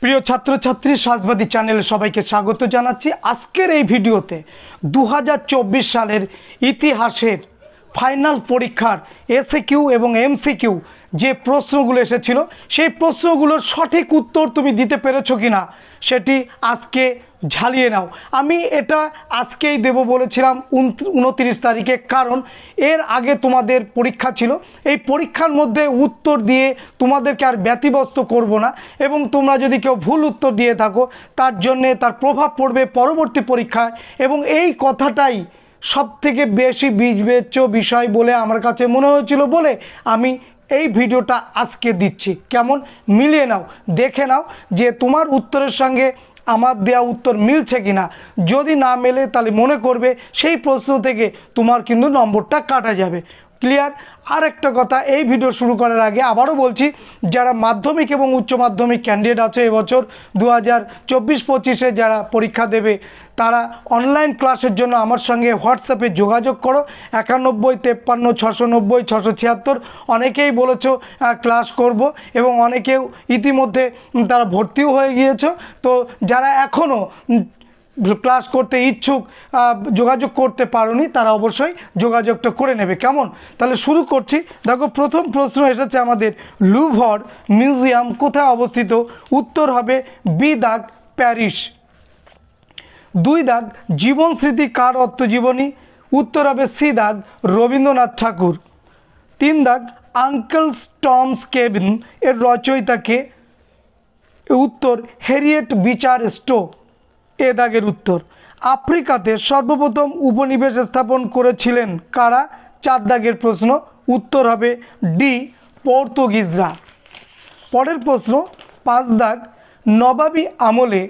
প্রিয় ছাত্রছাত্রী সাজবাদী চ্যানেলে সবাইকে স্বাগত জানাচ্ছি। আজকের এই ভিডিওতে 2024 সালের ইতিহাসের ফাইনাল পরীক্ষার এসএকিউ এবং এমসিকিউ যে প্রশ্নগুলো এসেছিল সেই প্রশ্নগুলোর সঠিক উত্তর তুমি দিতে পেরেছো কিনা সেটি আজকে ঝালিয়ে নাও। আমি এটা আজকেই দেব বলেছিলাম 29 তারিখে, কারণ এর আগে তোমাদের পরীক্ষা ছিল। এই পরীক্ষার মধ্যে উত্তর দিয়ে তোমাদেরকে আর ব্যতিব্যস্ত করব না, এবং তোমরা যদি কেউ ভুল উত্তর দিয়ে থাকো তার জন্যে তার প্রভাব পড়বে পরবর্তী পরীক্ষায়, এবং এই কথাটাই সবথেকে বেশি বিবেচ্য বিষয় বলে আমার কাছে মনে হয়েছিল বলে আমি এই ভিডিওটা আজকে দিচ্ছি। কেমন মিলিয়ে নাও, দেখে নাও যে তোমার উত্তরের সঙ্গে আমার দেওয়া উত্তর মিলছে কিনা। যদি না মেলে তাহলে মনে করবে সেই প্রশ্ন থেকে তোমার কিন্তু নম্বরটা কাটা যাবে। ক্লিয়ার? আর একটা কথা, এই ভিডিও শুরু করার আগে আবারও বলছি, যারা মাধ্যমিক এবং উচ্চ মাধ্যমিক ক্যান্ডিডেট আছে এবছর 2024-25-এ যারা পরীক্ষা দেবে তারা অনলাইন ক্লাসের জন্য আমার সঙ্গে হোয়াটসঅ্যাপে যোগাযোগ করো। 91 53 690 676। অনেকেই বলেছো ক্লাস করব, এবং অনেকেও ইতিমধ্যে তারা ভর্তিও হয়ে গিয়েছো। তো যারা এখনও ক্লাস করতে ইচ্ছুক, যোগাযোগ করতে পারোনি, তারা অবশ্যই যোগাযোগটা করে নেবে। কেমন? তাহলে শুরু করছি। দেখো, প্রথম প্রশ্ন এসেছে আমাদের, লুভর মিউজিয়াম কোথায় অবস্থিত? উত্তর হবে বি দাগ, প্যারিস। 2 দাগ, জীবন স্মৃতি কার আত্মজীবনী? উত্তর হবে সি দাগ, রবীন্দ্রনাথ ঠাকুর। 3 দাগ, আঙ্কেল টমস কেবিন এর রচয়িতাকে? উত্তর হ্যারিয়েট বিচার স্টো। এ দাগের উত্তর। আফ্রিকাতে সর্বপ্রথম উপনিবেশ স্থাপন করেছিলেন কারা? 4 দাগের প্রশ্ন। উত্তর হবে ডি, পর্তুগিজরা। পরের প্রশ্ন 5 দাগ, নবাবী আমলে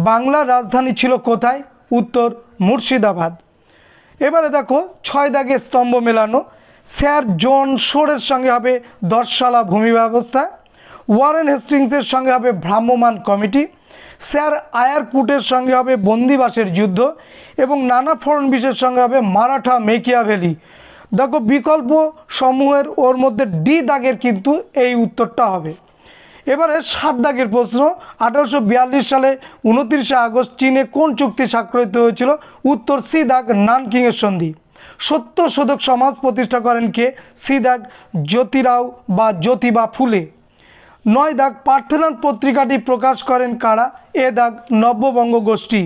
বাংলার রাজধানী ছিল কোথায়? উত্তর মুর্শিদাবাদ। এবারে দেখো 6 দাগে স্তম্ভ মেলানো। স্যার জন শোরের সঙ্গে হবে 10 সালা ভূমি ব্যবস্থা। ওয়ারেন হেস্টিংসের সঙ্গে হবে ভ্রাম্যমাণ কমিটি। স্যার আয়ারকুটের সঙ্গে হবে বন্দিবাসের যুদ্ধ, এবং নানা ফড়নবিসের সঙ্গে হবে মারাঠা মেকিয়াভেলি। দেখো বিকল্প সমূহের ওর মধ্যে ডি দাগের কিন্তু এই উত্তরটা হবে। এবারে 7 দাগের প্রশ্ন, 1842 সালে 29 আগস্ট চীনে কোন চুক্তি স্বাক্ষরিত হয়েছিল? উত্তর সি দাগ, নানকিংয়ের সন্ধি। সত্যশোধক সমাজ প্রতিষ্ঠা করেন কে? সি দাগ, জ্যোতিরাও বা জ্যোতিবা ফুলে। 9 দাগ, পার্থেনন পত্রিকাটি প্রকাশ করেন কারা? এ দাগ, নব্যবঙ্গ গোষ্ঠী।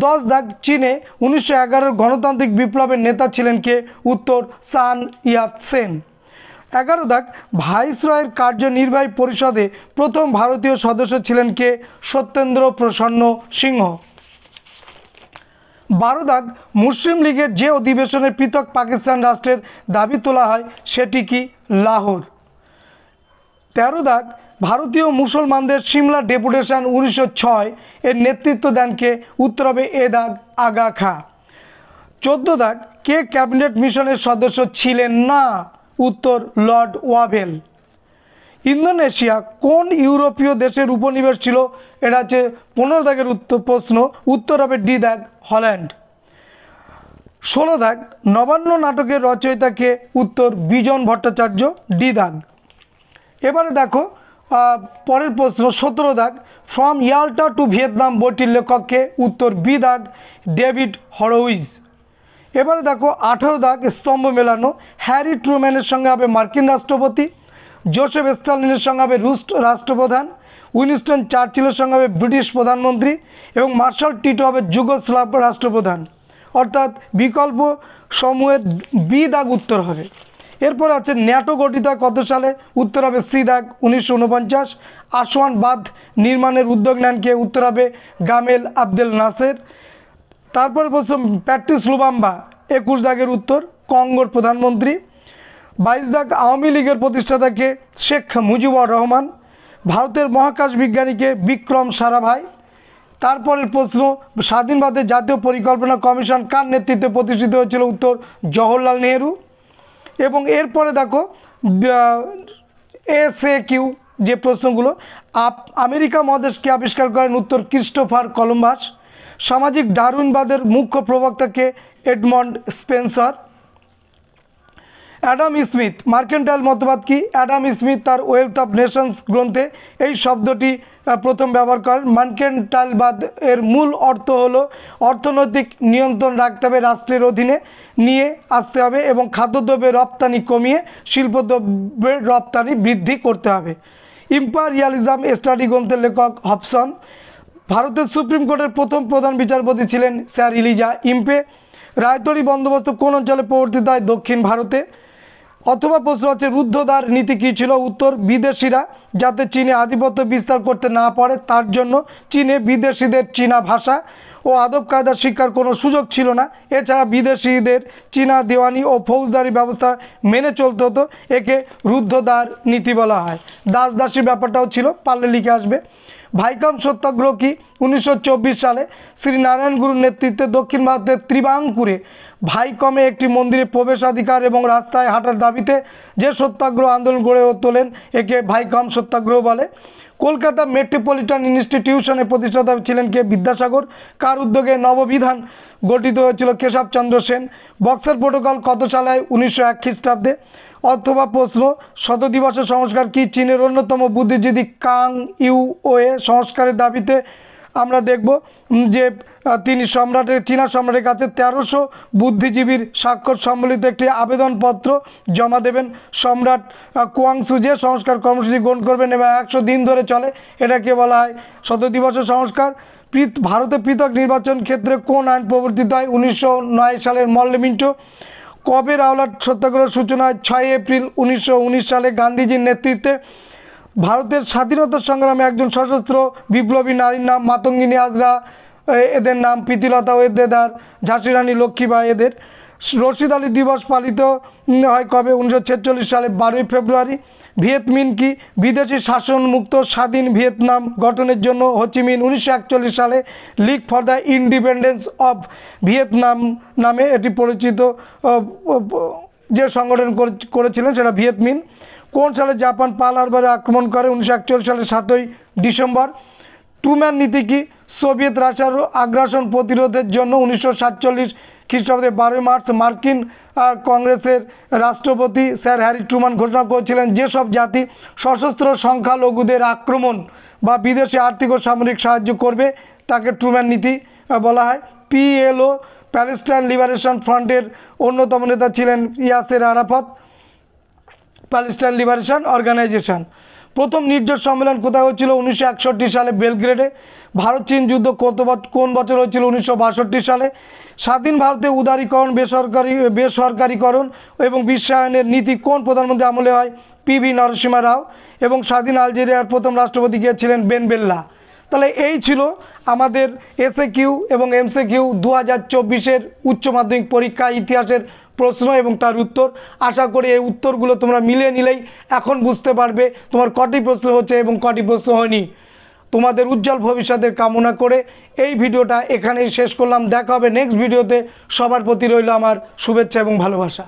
10 দাগ, চীনে 1911 গণতান্ত্রিক বিপ্লবের নেতা ছিলেন কে? উত্তর সান ইয়াতসেন। 11 দাগ, ভাইসরয়ের কার্যনির্বাহী পরিষদে প্রথম ভারতীয় সদস্য ছিলেন কে? সত্যেন্দ্র প্রসন্ন সিংহ। 12 দাগ, মুসলিম লীগের যে অধিবেশনে পৃথক পাকিস্তান রাষ্ট্রের দাবি তোলা হয় সেটি কি? লাহোর। 13 দাগ, ভারতীয় মুসলমানদের সিমলা ডেপুটেশন 1906 এর নেতৃত্ব দেন কে? উত্তর হবে এ দাগ, আগা খা। 14 দাগ, কে ক্যাবিনেট মিশনের সদস্য ছিলেন না? উত্তর লর্ড ওয়াভেল। ইন্দোনেশিয়া কোন ইউরোপীয় দেশের উপনিবেশ ছিল? এটা হচ্ছে 15 দাগের প্রশ্ন। উত্তর হবে ডি দাগ, হল্যান্ড। 16 দাগ, নবান্ন নাটকের রচয়িতাকে? উত্তর বিজন ভট্টাচার্য, ডি দাগ। এবারে দেখো পরের প্রশ্ন 17 দাগ, ফ্রম ইয়াল্টা টু ভিয়েতনাম বইটির লেখককে? উত্তর বি দাগ, ডেভিড হরউইজ। এবারে দেখো 18 দাগ, স্তম্ভ মেলানো। হ্যারি ট্রুম্যানের সঙ্গে হবে মার্কিন রাষ্ট্রপতি। জোসেফ স্টালিনের সঙ্গে হবে রুশ রাষ্ট্রপ্রধান। উইনস্টন চার্চিলের সঙ্গে হবে ব্রিটিশ প্রধানমন্ত্রী, এবং মার্শাল টিটো হবে যুগোস্লাভ রাষ্ট্রপ্রধান। অর্থাৎ বিকল্প সমূহের বি দাগ উত্তর হবে। এরপর আছে ন্যাটো গঠিত হয় কত সালে? উত্তর হবে সি দাগ, 1949। আসওয়ান বাঁধ নির্মাণের উদ্যোগ নেন কে? উত্তর হবে গামেল আবদেল নাসের। তারপরে প্রশ্ন প্যাট্রিস লুবাম্বা, 21 দাগের উত্তর, কঙ্গোর প্রধানমন্ত্রী। 22 দাগ, আওয়ামী লীগের প্রতিষ্ঠাতাকে? শেখ মুজিবুর রহমান। ভারতের মহাকাশ বিজ্ঞানীকে? বিক্রম সারাভাই। তারপরের প্রশ্ন, স্বাধীনভারতের জাতীয় পরিকল্পনা কমিশন কার নেতৃত্বে প্রতিষ্ঠিত হয়েছিল? উত্তর জওহরলাল নেহেরু। এবং এরপরে দেখো এসএকিউ যে প্রশ্নগুলো, আমেরিকা মহাদেশকে আবিষ্কার করেন? উত্তর ক্রিস্টোফার কলম্বাস। সামাজিক ডারউইনবাদের মুখ্য প্রবক্তাকে? Edmund Spencer. Adam Smith mercantile মতবাদ কি? অ্যাডাম স্মিথ তার ওয়েলথ অফ নেশনস গ্রন্থে এই শব্দটি প্রথম ব্যবহার করেন। মার্কেন্টাইলবাদ এর মূল অর্থ হলো অর্থনৈতিক নিয়ন্ত্রণ রাখতে হবে, রাষ্ট্রের অধীনে নিয়ে আসতে হবে এবং খাদ্যদ্রব্যের রপ্তানি কমিয়ে শিল্পদ্রব্যের রপ্তানি বৃদ্ধি করতে হবে। ইম্পেরিয়ালিজম স্টাডি গ্রন্থের লেখক হবসন। ভারতের সুপ্রিম কোর্টের প্রথম প্রধান বিচারপতি ছিলেন স্যার ইলিজা ইম্পে। রায়তরি বন্দোবস্ত কোন অঞ্চলে প্রবর্তিত হয়? দক্ষিণ ভারতে। অথবা প্রশ্ন হচ্ছে রুদ্ধদ্বার নীতি কী ছিল? উত্তর, বিদেশিরা যাতে চীনে আধিপত্য বিস্তার করতে না পারে তার জন্য চীনে বিদেশিদের চীনা ভাষা ও আদব কায়দা শিক্ষার কোনো সুযোগ ছিল না। এছাড়া বিদেশিদের চীনা দেওয়ানি ও ফৌজদারি ব্যবস্থা মেনে চলতে হতো। একে রুদ্ধদ্বার নীতি বলা হয়। দাস দাসীর ব্যাপারটাও ছিল, পারলে লিখে আসবে। ভাইকম সত্যাগ্রহ কি? 1924 সালে শ্রী নারায়ণ গুরুর নেতৃত্বে দক্ষিণ ভারতের ত্রিবাঙ্কুরে ভাইকমে একটি মন্দিরে প্রবেশাধিকার এবং রাস্তায় হাঁটার দাবিতে যে সত্যাগ্রহ আন্দোলন গড়ে তোলেন একে ভাইকম সত্যাগ্রহ বলে। কলকাতা মেট্রোপলিটন ইনস্টিটিউশনের প্রতিষ্ঠাতা ছিলেন কে? বিদ্যাসাগর। কার উদ্যোগে নববিধান গঠিত হয়েছিল? কেশবচন্দ্র সেন। বক্সার প্রোটোকল কত সালে? 1901 খ্রিস্টাব্দে। অথবা প্রশ্ন, শত দিবসের সংস্কার কি? চীনের অন্যতম বুদ্ধিজীবী কাং ইউওয়ে সংস্কারের দাবিতে আমরা দেখব যে তিনি চীনা সম্রাটের কাছে 1300 বুদ্ধিজীবীর স্বাক্ষর সম্বলিত একটি আবেদনপত্র জমা দেবেন। সম্রাট কুয়াংসু যে সংস্কার কর্মসূচি গ্রহণ করবেন এবং 100 দিন ধরে চলে, এটাকে বলা হয় শত দিবসের সংস্কার। ভারতে পৃথক নির্বাচন ক্ষেত্রে কোন আইন প্রবর্তিত হয়? 1909 সালের মল্লমিন্টো। কবে রাওলাট সত্যাগ্রহ সূচনা হয়? 6 এপ্রিল 1919 সালে গান্ধীজির নেতৃত্বে। ভারতের স্বাধীনতা সংগ্রামে একজন সশস্ত্র বিপ্লবী নারীর নাম? মাতঙ্গিনী হাজরা, এদের নাম প্রীতিলতা ওয়েদেদার, ঝাঁসি রানী লক্ষ্মীবাঈ এদের। রশিদ আলী দিবস পালিত হয় কবে? 1946 সালে 12 ফেব্রুয়ারি। ভিয়েতমিন কি? বিদেশি শাসনমুক্ত স্বাধীন ভিয়েতনাম গঠনের জন্য হোচিমিন 1941 সালে league for the independence of Vietnam নামে এটি পরিচিত যে সংগঠন করেছিলেন সেটা ভিয়েতমিন। কোন সালে জাপান পার্ল হারবারে আক্রমণ করে? 1941 সালের 7ই ডিসেম্বর। ট্রুম্যান নীতি কি? সোভিয়েত রাশিয়ার আগ্রাসন প্রতিরোধের জন্য 1947 খ্রিস্টাব্দে 12 মার্চ মার্কিন কংগ্রেসের রাষ্ট্রপতি স্যার হ্যারি ট্রুম্যান ঘোষণা করেছিলেন যেসব জাতি সশস্ত্র সংখ্যালঘুদের আক্রমণ বা বিদেশে আর্থিক ও সামরিক সাহায্য করবে তাকে ট্রুম্যান নীতি বলা হয়। পিএলও প্যালেস্টাইন লিবারেশন ফ্রন্টের অন্যতম নেতা ছিলেন Yasser Arafat. Palestine Liberation Organization. প্রথম নির্জোট সম্মেলন কোথায় হয়েছিল? 1961 সালে বেলগ্রেডে। ভারত চীন যুদ্ধ কোন বছর হয়েছিল? 1962 সালে। স্বাধীন ভারতে উদারীকরণ বেসরকারীকরণ এবং বিশ্বায়নের নীতি কোন প্রধানমন্ত্রী আমলে হয়? পিভি নরসিংহ রাও। এবং স্বাধীন আলজেরিয়ার প্রথম রাষ্ট্রপতি কে ছিলেন? বেন বেল্লা। তাহলে এই ছিল আমাদের এসএকিউ এবং এমসিকিউ 2024-এর উচ্চ মাধ্যমিক পরীক্ষা ইতিহাসের প্রশ্ন এবং তার উত্তর। আশা করি এই উত্তরগুলো তোমরা মিলিয়ে নিলেই এখন বুঝতে পারবে তোমার কটি প্রশ্ন হচ্ছে এবং কটি প্রশ্ন হয়নি। তোমাদের উজ্জ্বল ভবিষ্যতের কামনা করে এই ভিডিওটা এখানেই শেষ করলাম। দেখা হবে নেক্সট ভিডিওতে। সবার প্রতি রইল আমার শুভেচ্ছা এবং ভালোবাসা।